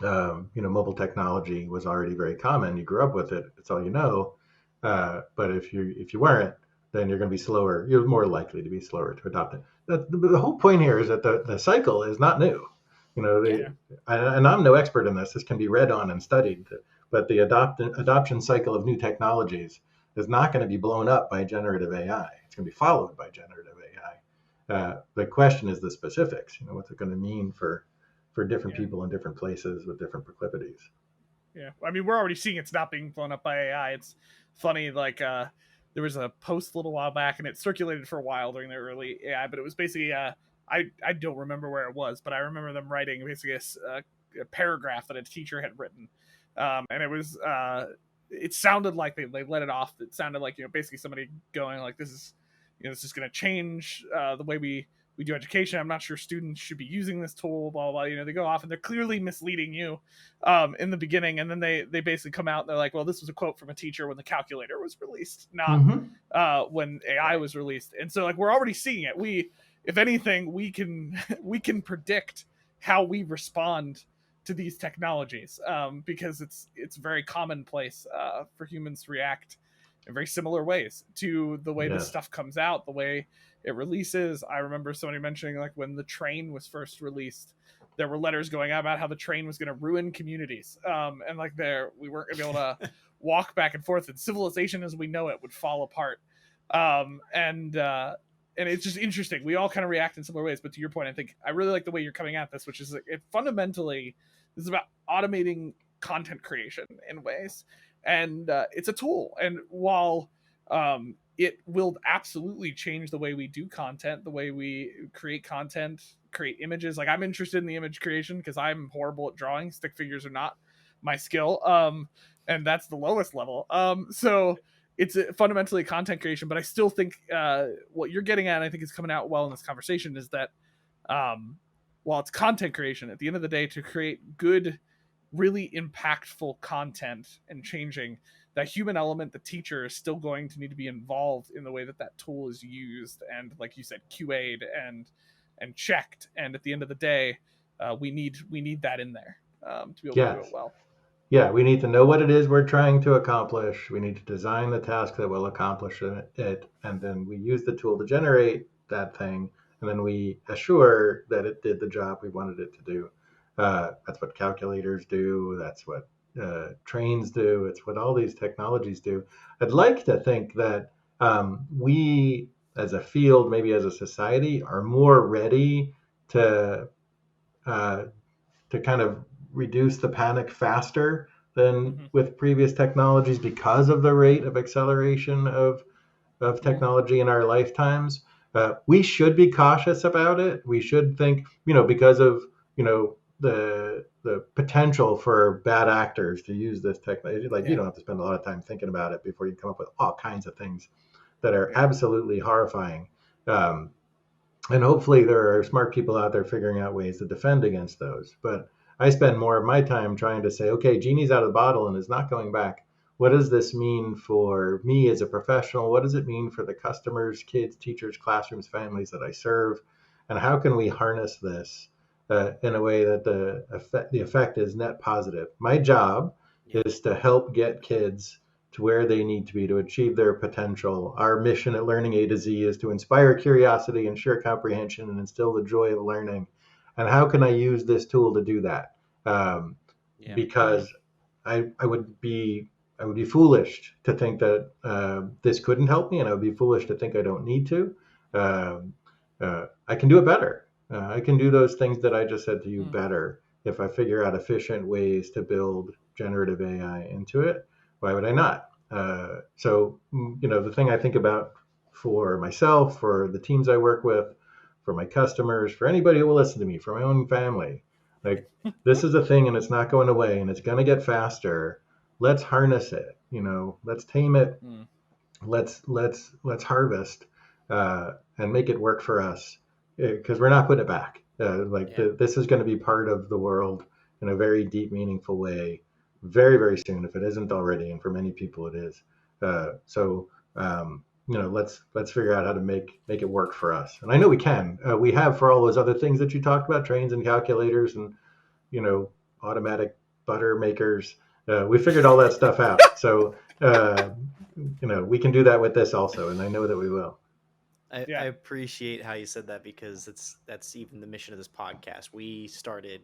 mobile technology was already very common, you grew up with it, it's all you know. But if you weren't, then you're going to be slower. You're more likely to be slower to adopt it. The whole point here is that the cycle is not new. And I'm no expert in this. This can be read on and studied. But the adoption cycle of new technologies is not going to be blown up by generative AI. It's going to be followed by generative AI. The question is the specifics. What's it going to mean for different people in different places with different proclivities? Yeah, I mean, we're already seeing it's not being blown up by AI. It's funny, like there was a post a little while back, and it circulated for a while during the early AI, but it was basically I don't remember where it was, but I remember them writing basically a paragraph that a teacher had written, and it was it sounded like they let it off. It sounded like basically somebody going like, this is going to change the way we do education. I'm not sure students should be using this tool, blah, blah, blah. They go off and they're clearly misleading you in the beginning. And then they basically come out and they're like, well, this was a quote from a teacher when the calculator was released, not when AI was released. And so like, we're already seeing it. If anything, we can predict how we respond to these technologies because it's very commonplace for humans to react in very similar ways to the way this stuff comes out, the way it releases. I remember somebody mentioning like when the train was first released, there were letters going out about how the train was going to ruin communities. And like we weren't going to be able to walk back and forth, and civilization as we know it would fall apart. And it's just interesting. We all kind of react in similar ways. But to your point, I think I really like the way you're coming at this, which is it fundamentally is about automating content creation in ways. And it's a tool. And while it will absolutely change the way we do content, the way we create content, create images. Like I'm interested in the image creation because I'm horrible at drawing. Stick figures are not my skill. And that's the lowest level. So it's fundamentally content creation, but I still think what you're getting at, I think is coming out well in this conversation, is that while it's content creation, at the end of the day, to create good, really impactful content and changing, that human element, the teacher, is still going to need to be involved in the way that tool is used and, like you said, QA'd and checked. And at the end of the day, we need that in there to be able to do it well. Yeah, we need to know what it is we're trying to accomplish. We need to design the task that will accomplish it, and then we use the tool to generate that thing, and then we assure that it did the job we wanted it to do. That's what calculators do. That's what trains do. It's what all these technologies do. I'd like to think that we, as a field, maybe as a society, are more ready to kind of reduce the panic faster than with previous technologies because of the rate of acceleration of technology in our lifetimes. We should be cautious about it. We should think, because of, the potential for bad actors to use this technology. Like, you don't have to spend a lot of time thinking about it before you come up with all kinds of things that are absolutely horrifying. And hopefully there are smart people out there figuring out ways to defend against those. But I spend more of my time trying to say, okay, genie's out of the bottle and is not going back. What does this mean for me as a professional? What does it mean for the customers, kids, teachers, classrooms, families that I serve? And how can we harness this in a way that the effect is net positive. My job is to help get kids to where they need to be to achieve their potential. Our mission at Learning A to Z is to inspire curiosity, ensure comprehension, and instill the joy of learning. And how can I use this tool to do that? Because I would be foolish to think that this couldn't help me, and I would be foolish to think I don't need to. I can do it better. I can do those things that I just said to you better if I figure out efficient ways to build generative AI into it. Why would I not? So, the thing I think about for myself, for the teams I work with, for my customers, for anybody who will listen to me, for my own family, like this is a thing and it's not going away and it's going to get faster. Let's harness it, let's tame it. Let's harvest and make it work for us, because we're not putting it back. This is going to be part of the world in a very deep, meaningful way very, very soon, if it isn't already, and for many people it is. Let's figure out how to make it work for us. And I know we can. We have for all those other things that you talked about, trains and calculators and automatic butter makers. We figured all that stuff out. So we can do that with this also, and I know that we will. I appreciate how you said that, because that's even the mission of this podcast. We started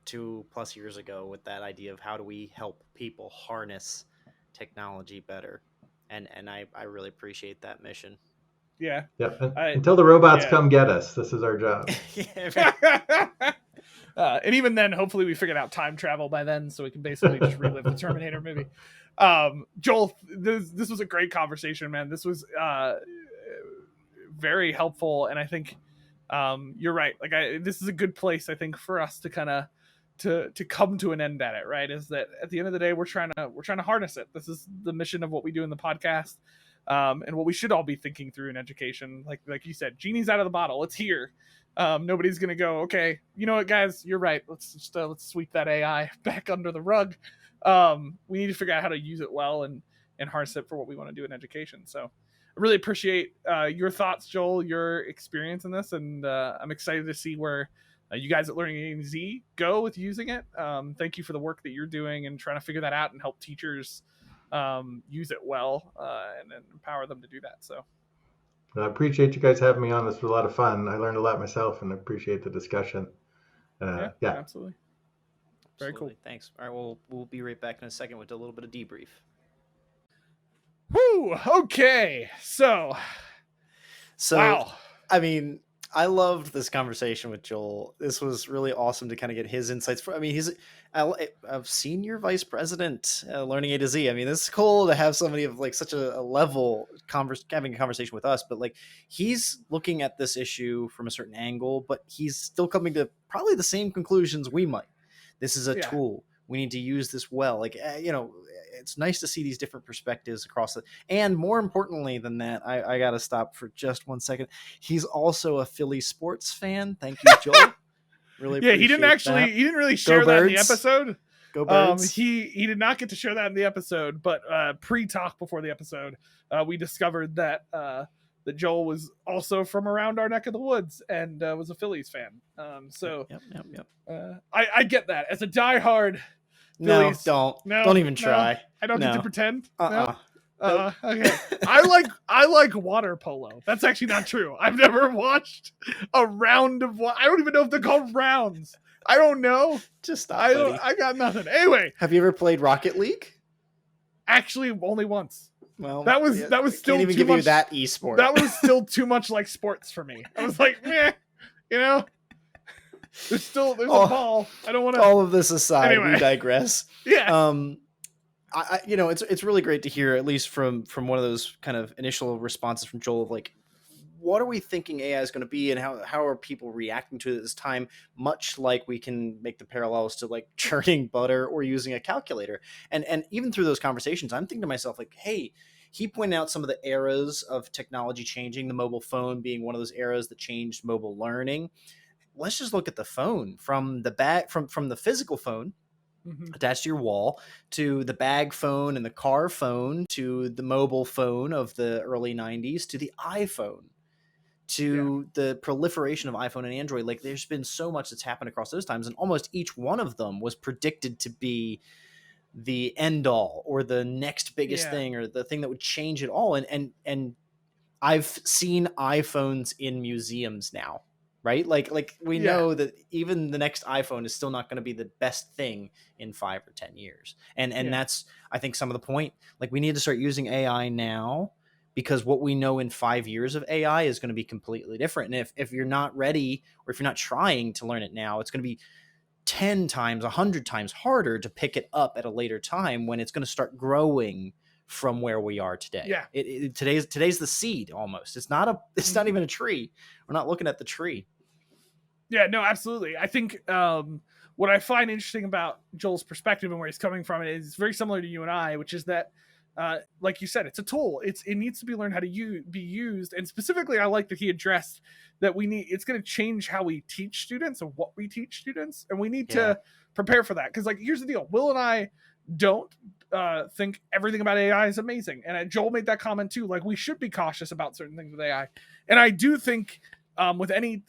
2+ years ago with that idea of how do we help people harness technology better, and I really appreciate that mission. Yeah. Until the robots come get us, this is our job. And even then, hopefully we figured out time travel by then, so we can basically just relive the Terminator movie. Joel, this was a great conversation, man. This was very helpful, and I think you're right. This is a good place, I think, for us to kind of to come to an end at it. Right? Is that at the end of the day, we're trying to harness it. This is the mission of what we do in the podcast, and what we should all be thinking through in education. Like you said, genie's out of the bottle. It's here. Nobody's gonna go, okay, you know what, guys, you're right. Let's sweep that AI back under the rug. We need to figure out how to use it well and harness it for what we want to do in education. So I really appreciate your thoughts, Joel, your experience in this, and I'm excited to see where you guys at Learning AZ go with using it. Thank you for the work that you're doing and trying to figure that out and help teachers use it well and empower them to do that. So I appreciate you guys having me on. This was a lot of fun. I learned a lot myself and appreciate the discussion. Yeah, absolutely. Very cool. Thanks. All right, we'll be right back in a second with a little bit of debrief. Woo! Okay. So wow. I mean, I loved this conversation with Joel. This was really awesome to kind of get his insights. He's a senior vice president, Learning A to Z. I mean, this is cool to have somebody of such a level having a conversation with us, but he's looking at this issue from a certain angle, but he's still coming to probably the same conclusions we might. This is a tool. We need to use this well. It's nice to see these different perspectives across it. And more importantly than that, I got to stop for just 1 second. He's also a Philly sports fan. Thank you, Joel. Really appreciate he didn't really share that in the episode. Go Birds. He did not get to share that in the episode, but pre-talk before the episode, we discovered that Joel was also from around our neck of the woods and was a Phillies fan. I get that as a diehard Phillies. Don't even try. I don't get to pretend. Okay. I like water polo. That's actually not true. I've never watched a round of I don't even know if they're called rounds. I don't know. Just stop. I got nothing. Anyway, have you ever played Rocket League? Actually, only once. Well, that was still can't even too give much. You that esport. That was still too much like sports for me. I was like, meh, There's a ball. I don't want to. All of this aside, anyway. We digress. Yeah. It's really great to hear, at least from one of those kind of initial responses from Joel of what are we thinking AI is going to be, and how are people reacting to it at this time? Much like we can make the parallels to churning butter or using a calculator, and even through those conversations, I'm thinking to myself hey. He pointed out some of the eras of technology changing, the mobile phone being one of those eras that changed mobile learning. Let's just look at the phone from the bag, from the physical phone attached to your wall, to the bag phone and the car phone, to the mobile phone of the early 90s, to the iPhone. to the proliferation of iPhone and Android. Like there's been so much that's happened across those times, and almost each one of them was predicted to be the end all or the next biggest thing or the thing that would change it all. And I've seen iPhones in museums now, right? Like we know that even the next iPhone is still not going to be the best thing in 5 or 10 years. And that's, I think, some of the point. Like we need to start using AI now, because what we know in 5 years of AI is going to be completely different. And if you're not ready, or if you're not trying to learn it now, it's going to be 10 times, 100 times harder to pick it up at a later time, when it's going to start growing from where we are today. Yeah. Today's the seed almost. It's not even a tree. We're not looking at the tree. Yeah, no, absolutely. I think what I find interesting about Joel's perspective and where he's coming from is very similar to you and I, which is that, like you said, it's a tool. It needs to be learned how to be used. And specifically, I like that he addressed that it's going to change how we teach students and what we teach students. And we need to prepare for that. Because like, here's the deal. Will and I don't think everything about AI is amazing. And Joel made that comment too. Like we should be cautious about certain things with AI. And I do think with any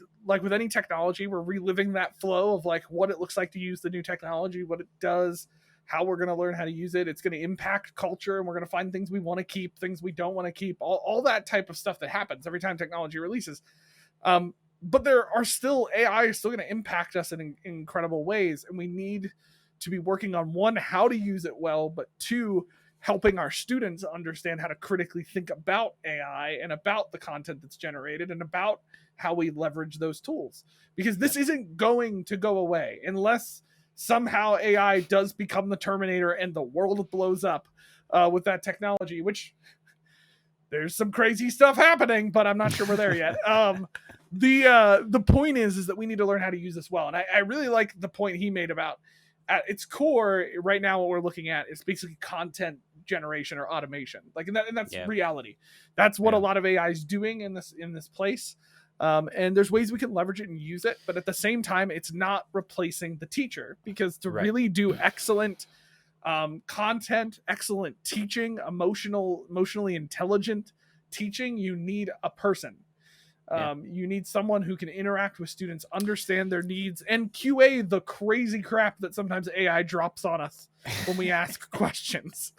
technology, we're reliving that flow of like what it looks like to use the new technology, what it does, how we're going to learn how to use it. It's going to impact culture, and we're going to find things we want to keep, things we don't want to keep, all that type of stuff that happens every time technology releases. But AI is still going to impact us in incredible ways. And we need to be working on, one, how to use it well, but two, helping our students understand how to critically think about AI and about the content that's generated and about how we leverage those tools. Because this isn't going to go away unless somehow AI does become the Terminator and the world blows up with that technology, which there's some crazy stuff happening, but I'm not sure we're there yet. The point is that we need to learn how to use this well. And I really like the point he made about, at its core right now, what we're looking at is basically content generation or automation. Like, and that's reality. That's what a lot of AI is doing in this place. And there's ways we can leverage it and use it, but at the same time, it's not replacing the teacher, because to really do excellent content, excellent teaching, emotionally intelligent teaching, you need a person. You need someone who can interact with students, understand their needs, and QA the crazy crap that sometimes AI drops on us when we ask questions.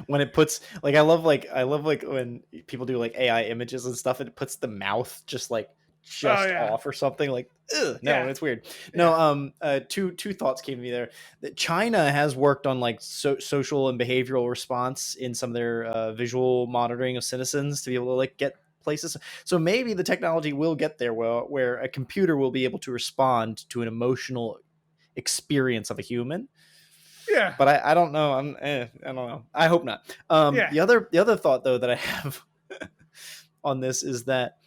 When it puts I love when people do like AI images and stuff, and it puts the mouth just off or something. Like, it's weird. No, two thoughts came to me there. That China has worked on like social and behavioral response in some of their visual monitoring of citizens to be able to like get places. So maybe the technology will get there where a computer will be able to respond to an emotional experience of a human. Yeah, but I don't know. I don't know. I hope not. The other thought though that I have on this is that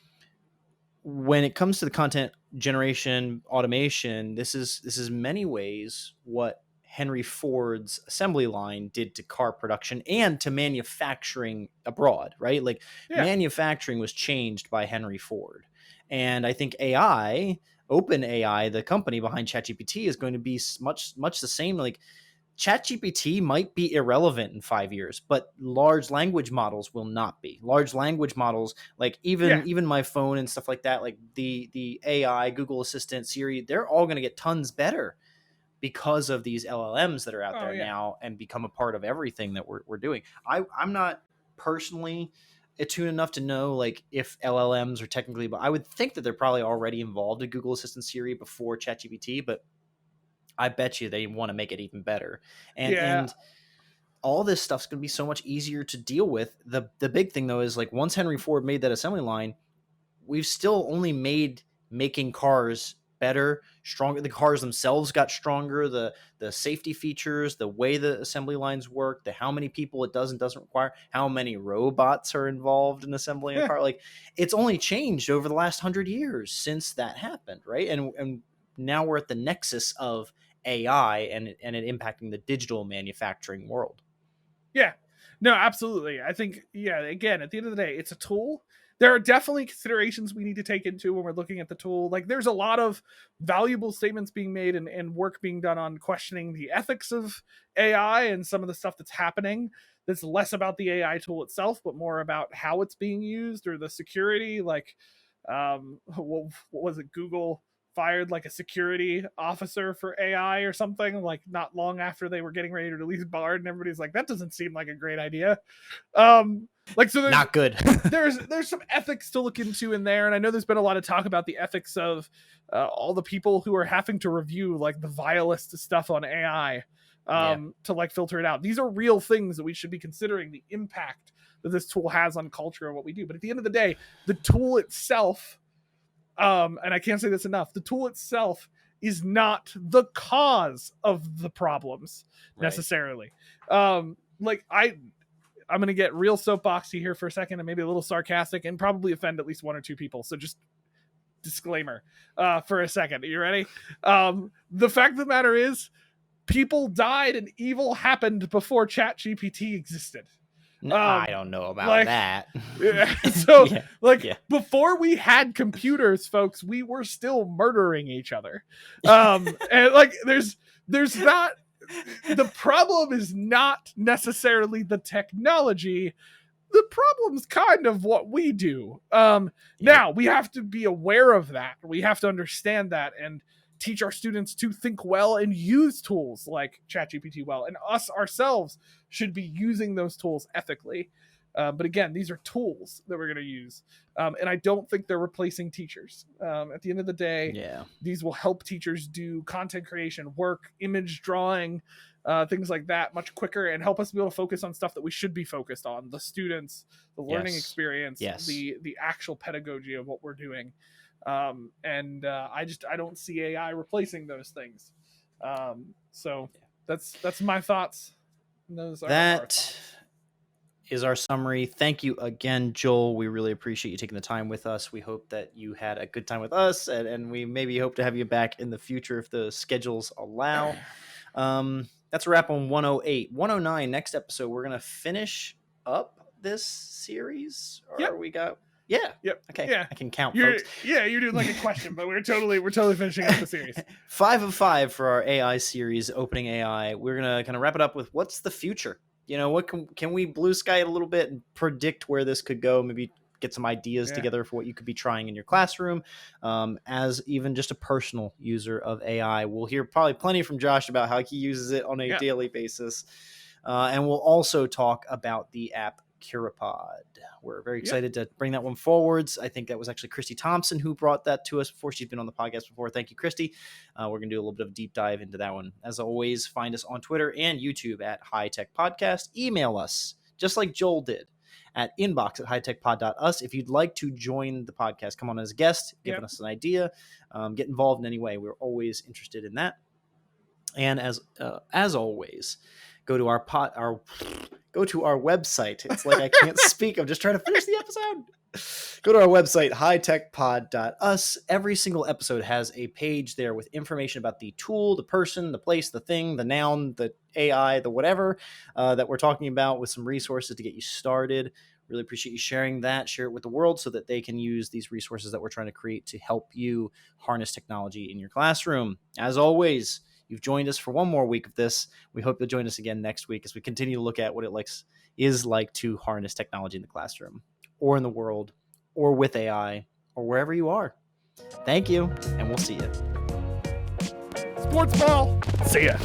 when it comes to the content generation automation, this is in many ways what Henry Ford's assembly line did to car production and to manufacturing abroad, right? Like manufacturing was changed by Henry Ford. And I think OpenAI, the company behind ChatGPT, is going to be much the same. Like ChatGPT might be irrelevant in 5 years, but large language models will not be. Large language models, like even my phone and stuff like that, like the AI, Google Assistant, Siri, they're all going to get tons better because of these LLMs that are out there now and become a part of everything that we're doing. I'm not personally attuned enough to know like if LLMs are technically, but I would think that they're probably already involved in Google Assistant, Siri before ChatGPT, but I bet you they want to make it even better. And all this stuff's going to be so much easier to deal with. The big thing though is like once Henry Ford made that assembly line, we've still only made making cars better, stronger. The cars themselves got stronger, the safety features, the way the assembly lines work, the how many people it does and doesn't require, how many robots are involved in assembling a car. Like it's only changed over the last 100 years since that happened, right? And now we're at the nexus of AI and it impacting the digital manufacturing world. Yeah, no, absolutely. I think, again, at the end of the day, it's a tool. There are definitely considerations we need to take into when we're looking at the tool. Like there's a lot of valuable statements being made and work being done on questioning the ethics of AI and some of the stuff that's happening. That's less about the AI tool itself, but more about how it's being used or the security. Like what was it? Google fired like a security officer for AI or something, like not long after they were getting ready to release Bard, and everybody's like, that doesn't seem like a great idea. Like, so not good. there's some ethics to look into in there, and I know there's been a lot of talk about the ethics of all the people who are having to review like the vilest stuff on AI to like filter it out. These are real things that we should be considering, the impact that this tool has on culture and what we do. But at the end of the day, the tool itself, and I can't say this enough, the tool itself is not the cause of the problems necessarily. Like I'm going to get real soapboxy here for a second and maybe a little sarcastic and probably offend at least one or two people. So just disclaimer for a second. Are you ready? The fact of the matter is, people died and evil happened before ChatGPT existed. I don't know about that. Yeah, so before we had computers, folks, we were still murdering each other. And like there's not, the problem is not necessarily the technology. The problem's kind of what we do. Now we have to be aware of that. We have to understand that and teach our students to think well and use tools like ChatGPT well. And us ourselves should be using those tools ethically. But again, these are tools that we're going to use. And I don't think they're replacing teachers. At the end of the day, these will help teachers do content creation, work, image drawing, things like that much quicker, and help us be able to focus on stuff that we should be focused on: the students, the learning experience, the actual pedagogy of what we're doing. I don't see AI replacing those things. So that's my thoughts. Those are our thoughts. Is our summary. Thank you again, Joel. We really appreciate you taking the time with us. We hope that you had a good time with us, and we maybe hope to have you back in the future if the schedules allow. That's a wrap on 108. 109, next episode, we're going to finish up this series. Or we got... Yeah. Yep. Okay. Yeah. I can count. Folks. Yeah, you're doing like a question, but we're totally finishing up the series. 5 of 5 for our AI series, opening AI. We're gonna kind of wrap it up with what's the future. You know, what can we blue sky it a little bit and predict where this could go? Maybe get some ideas together for what you could be trying in your classroom. As even just a personal user of AI, we'll hear probably plenty from Josh about how he uses it on a daily basis, and we'll also talk about the app Curipod. We're very excited to bring that one forwards. I think that was actually Christy Thompson who brought that to us before. She's been on the podcast before. Thank you, Christy. We're going to do a little bit of deep dive into that one. As always, find us on Twitter and YouTube at HiTech Podcast. Email us, just like Joel did, at inbox@hitechpod.us. If you'd like to join the podcast, come on as a guest, giving us an idea, get involved in any way. We're always interested in that. And as always, go to our website. It's like I can't speak. I'm just trying to finish the episode. Go to our website, hitechpod.us. Every single episode has a page there with information about the tool, the person, the place, the thing, the noun, the AI, the whatever that we're talking about, with some resources to get you started. Really appreciate you sharing that. Share it with the world so that they can use these resources that we're trying to create to help you harness technology in your classroom. As always, you've joined us for one more week of this. We hope you'll join us again next week as we continue to look at what it is like to harness technology in the classroom or in the world or with AI or wherever you are. Thank you, and we'll see you. Sports ball. See ya.